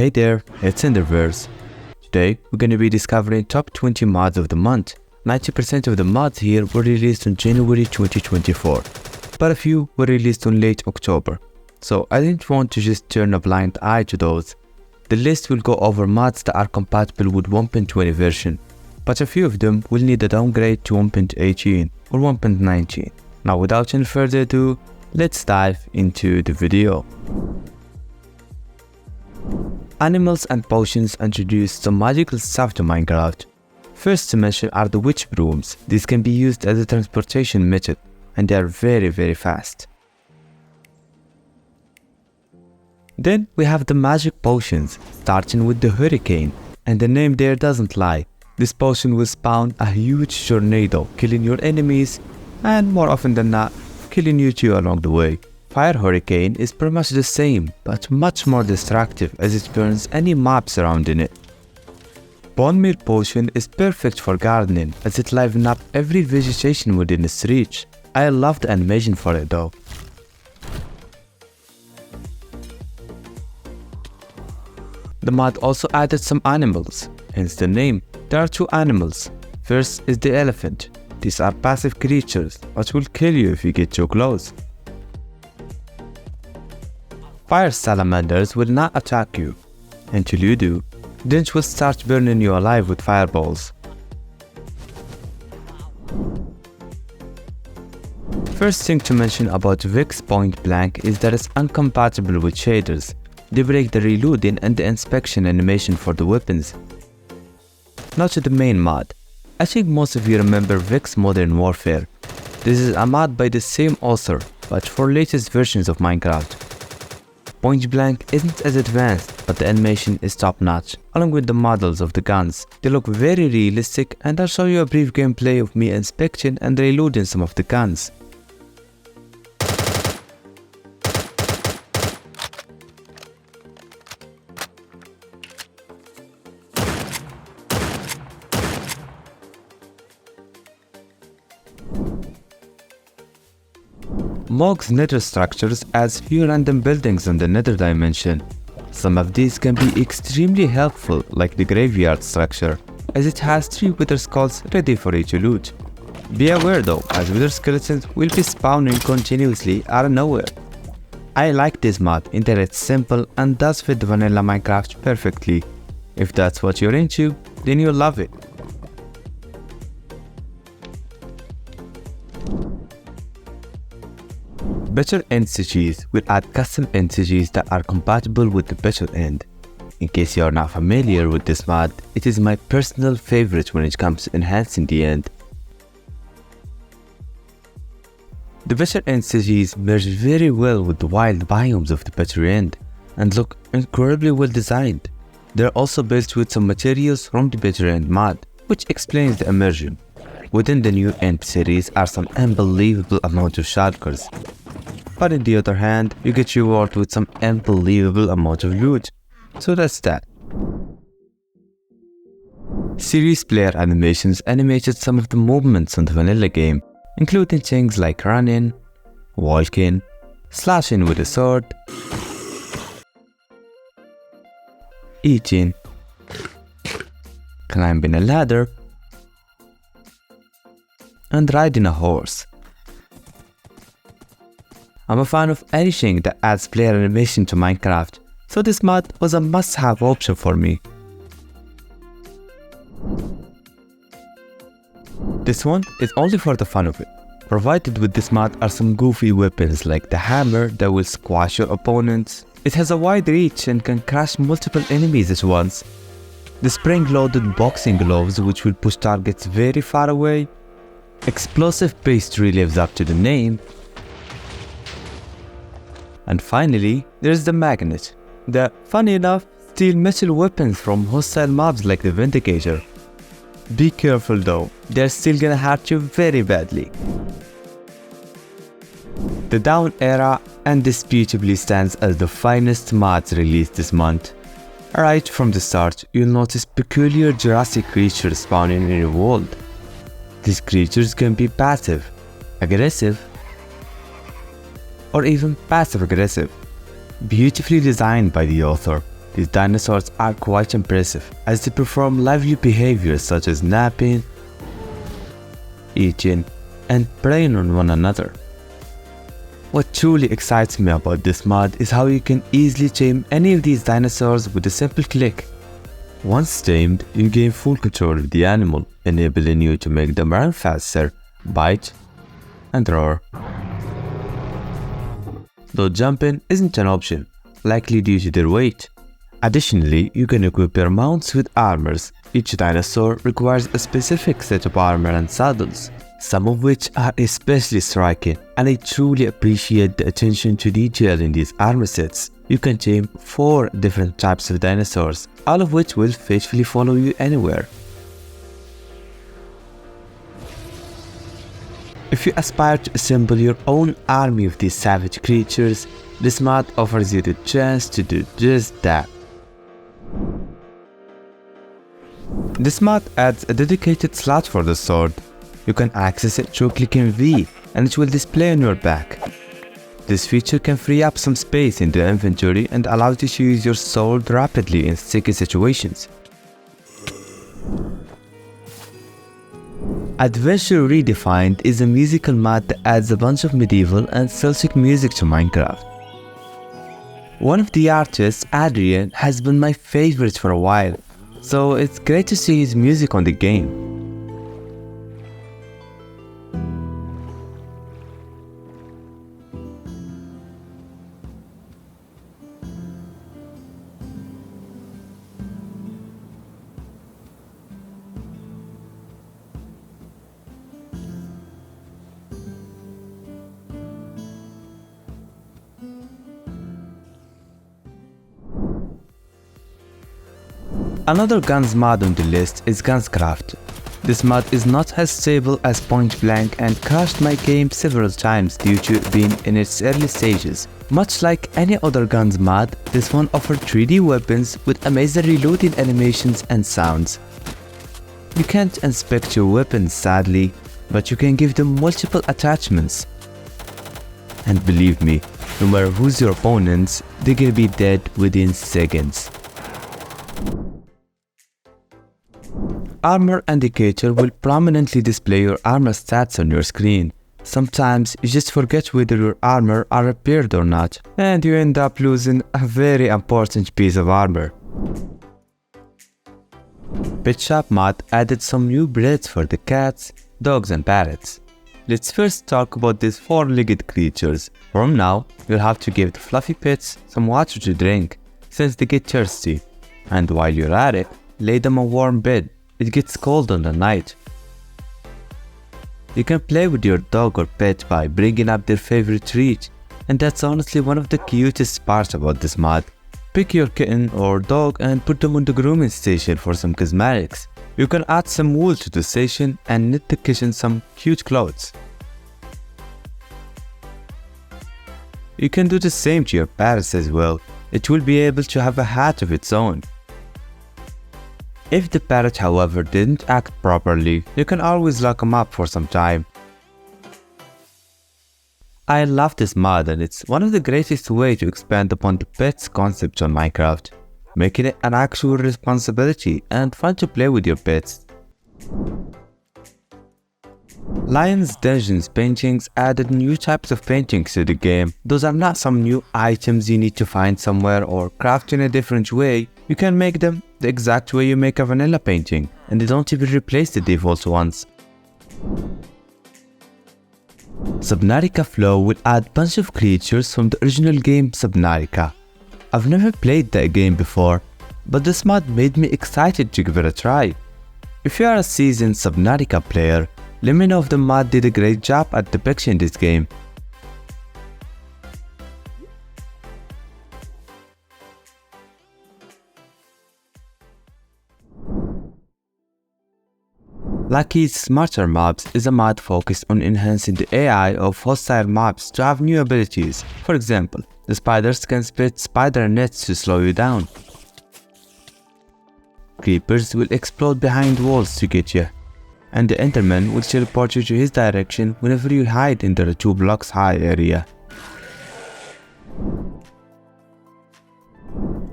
Hey there, it's EnderVerse. Today we're going to be discovering top 20 mods of the month. 90% of the mods here were released in January 2024, but a few were released in late October. So I didn't want to just turn a blind eye to those. The list will go over mods that are compatible with 1.20 version, but a few of them will need a downgrade to 1.18 or 1.19. Now without any further ado, let's dive into the video. Animals and potions introduce some magical stuff to Minecraft. First to mention are the witch brooms. These can be used as a transportation method and they are very fast. Then we have the magic potions, starting with the hurricane, and the name there doesn't lie. This potion will spawn a huge tornado, killing your enemies and more often than not, killing you too along the way. Fire Hurricane is pretty much the same, but much more destructive as it burns any mob surrounding it. Bone Meal Potion is perfect for gardening as it livens up every vegetation within its reach. I love the animation for it though. The mod also added some animals, hence the name. There are two animals. First is the elephant. These are passive creatures, but will kill you if you get too close. Fire salamanders will not attack you. Until you do, then it will start burning you alive with fireballs. First thing to mention about Vix Point Blank is that it's incompatible with shaders. They break the reloading and the inspection animation for the weapons. Now to the main mod. I think most of you remember Vix Modern Warfare. This is a mod by the same author, but for latest versions of Minecraft. Point Blank isn't as advanced, but the animation is top notch, along with the models of the guns. They look very realistic, and I'll show you a brief gameplay of me inspecting and reloading some of the guns. Moog's Nether structures adds few random buildings in the Nether dimension. Some of these can be extremely helpful, like the graveyard structure, as it has 3 wither skulls ready for you to loot. Be aware though, as wither skeletons will be spawning continuously out of nowhere. I like this mod in that it's simple and does fit vanilla Minecraft perfectly. If that's what you're into, then you'll love it. Better End CGs will add custom end CGs that are compatible with the Better End. In case you are not familiar with this mod, it is my personal favorite when it comes to enhancing the end. The Better End CGs merge very well with the wild biomes of the Better End and look incredibly well designed. They are also built with some materials from the Better End mod, which explains the immersion. Within the new End series are some unbelievable amount of shulkers. But on the other hand, you get rewarded with some unbelievable amount of loot. So that's that. Series player animations animated some of the movements in the vanilla game, including things like running, walking, slashing with a sword, eating, climbing a ladder, and riding a horse. I'm a fan of anything that adds player animation to Minecraft, so this mod was a must-have option for me. This one is only for the fun of it. Provided with this mod are some goofy weapons like the hammer that will squash your opponents. It has a wide reach and can crush multiple enemies at once. The spring-loaded boxing gloves which will push targets very far away. Explosive pastry lives up to the name. And finally, there's the magnet that, funny enough, steal metal weapons from hostile mobs like the Vindicator. Be careful though, they're still gonna hurt you very badly. The Down era indisputably stands as the finest mods released this month. Right from the start, you'll notice peculiar Jurassic creatures spawning in your world. These creatures can be passive, aggressive, or even passive-aggressive. Beautifully designed by the author. These dinosaurs are quite impressive as they perform lively behaviors such as napping, eating, and preying on one another. What truly excites me about this mod is how you can easily tame any of these dinosaurs with a simple click. Once tamed, you gain full control of the animal, enabling you to make them run faster, bite, and roar. Though jumping isn't an option, likely due to their weight. Additionally, you can equip your mounts with armors. Each dinosaur requires a specific set of armor and saddles, some of which are especially striking, and I truly appreciate the attention to detail in these armor sets. You can tame 4 different types of dinosaurs, all of which will faithfully follow you anywhere. If you aspire to assemble your own army of these savage creatures, this mod offers you the chance to do just that. This mod adds a dedicated slot for the sword. You can access it through clicking V and it will display on your back. This feature can free up some space in the inventory and allows you to use your sword rapidly in sticky situations. Adventure Redefined is a musical mod that adds a bunch of medieval and Celtic music to Minecraft. One of the artists, Adrian, has been my favorite for a while, so it's great to see his music on the game. Another guns mod on the list is GunsCraft. This mod is not as stable as Point Blank and crashed my game several times due to it being in its early stages. Much like any other guns mod, this one offered 3D weapons with amazing reloading animations and sounds. You can't inspect your weapons sadly, but you can give them multiple attachments. And believe me, no matter who's your opponents, they're gonna be dead within seconds. Armor Indicator will prominently display your armor stats on your screen. Sometimes you just forget whether your armor are repaired or not, and you end up losing a very important piece of armor. Pet Shop mod added some new breeds for the cats, dogs and parrots. Let's first talk about these 4-legged creatures. From now, you'll have to give the fluffy pets some water to drink, since they get thirsty. And while you're at it, lay them a warm bed. It gets cold on the night. You can play with your dog or pet by bringing up their favorite treat, and that's honestly one of the cutest parts about this mod. Pick your kitten or dog and put them on the grooming station for some cosmetics. You can add some wool to the station and knit the kitten some cute clothes. You can do the same to your parrots as well. It will be able to have a hat of its own. If the parrot, however, didn't act properly, you can always lock them up for some time. I love this mod and it's one of the greatest ways to expand upon the pets concept on Minecraft, making it an actual responsibility and fun to play with your pets. Lions Dungeons paintings added new types of paintings to the game. Those are not some new items you need to find somewhere or craft in a different way. You can make them the exact way you make a vanilla painting, and they don't even replace the default ones. Subnautica Flow will add a bunch of creatures from the original game Subnautica. I've never played that game before, but this mod made me excited to give it a try. If you are a seasoned Subnautica player, let me know if the mod did a great job at depicting this game. Lucky's Smarter Mobs is a mod focused on enhancing the AI of hostile mobs to have new abilities. For example, the spiders can spit spider nets to slow you down. Creepers will explode behind walls to get you, and the Enderman will teleport you to his direction whenever you hide in the 2 blocks high area.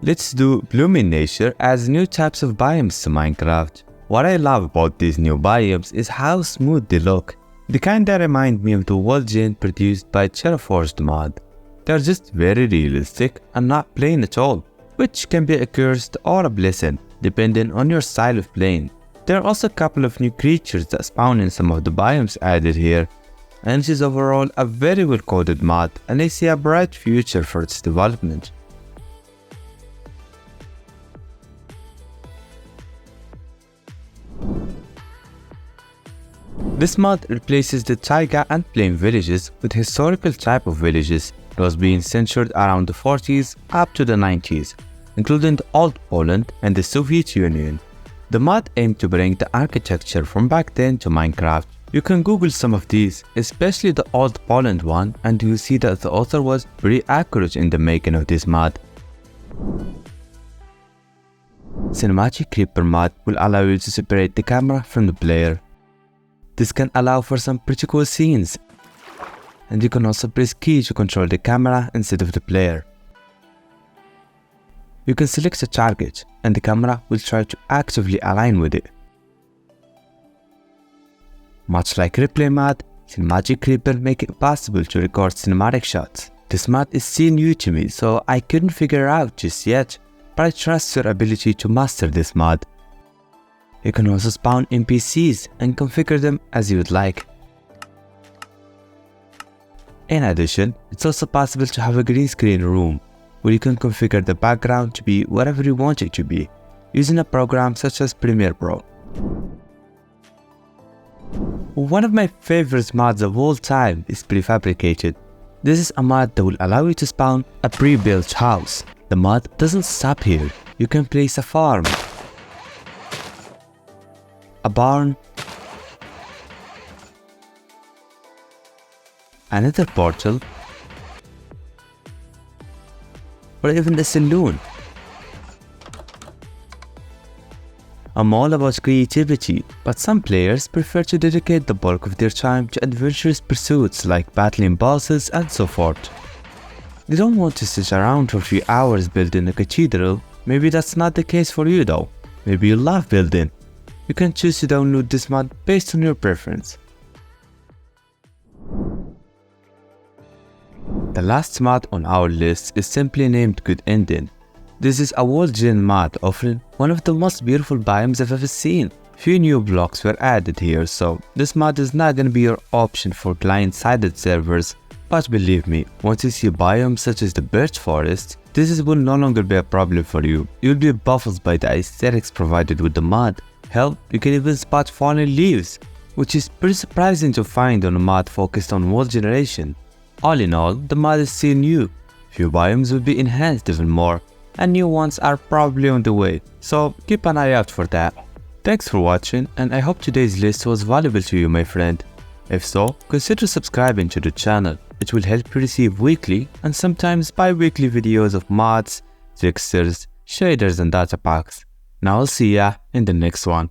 Let's do blooming nature as new types of biomes to Minecraft. What I love about these new biomes is how smooth they look. They kinda remind me of the world gen produced by Terraforged mod. They're just very realistic and not plain at all, which can be a curse or a blessing depending on your style of playing. There are also a couple of new creatures that spawn in some of the biomes added here, and it is overall a very well coded mod, and I see a bright future for its development. This mod replaces the taiga and plain villages with historical type of villages that was being censored around the 40s up to the 90s, including the Old Poland and the Soviet Union. The mod aimed to bring the architecture from back then to Minecraft. You can Google some of these, especially the Old Poland one, and you'll see that the author was pretty accurate in the making of this mod. CinematicCreeper mod will allow you to separate the camera from the player. This can allow for some pretty cool scenes, and you can also press key to control the camera instead of the player. You can select a target, and the camera will try to actively align with it. Much like Replay mod, CinematicCreeper make it possible to record cinematic shots. This mod is still new to me, so I couldn't figure it out just yet, but I trust your ability to master this mod. You can also spawn NPCs and configure them as you would like. In addition, it's also possible to have a green screen room, where you can configure the background to be whatever you want it to be, using a program such as Premiere Pro. One of my favorite mods of all time is Prefabricated. This is a mod that will allow you to spawn a pre-built house. The mod doesn't stop here. You can place a farm, a barn, another portal, or even a saloon. I'm all about creativity, but some players prefer to dedicate the bulk of their time to adventurous pursuits like battling bosses and so forth. They don't want to sit around for a few hours building a cathedral. Maybe that's not the case for you though. Maybe you love building. You can choose to download this mod based on your preference. The last mod on our list is simply named Good Ending. This is a world gen mod offering one of the most beautiful biomes I've ever seen. Few new blocks were added here, so this mod is not gonna be your option for client-sided servers, but believe me, once you see biomes such as the birch forest, this will no longer be a problem for you. You'll be baffled by the aesthetics provided with the mod. Hell, you can even spot fallen leaves, which is pretty surprising to find on a mod focused on world generation. All in all, the mod is still new. Few biomes will be enhanced even more, and new ones are probably on the way, so keep an eye out for that. Thanks for watching, and I hope today's list was valuable to you, my friend. If so, consider subscribing to the channel. It will help you receive weekly and sometimes bi-weekly videos of mods, fixtures, shaders and data packs. Now I'll see ya in the next one.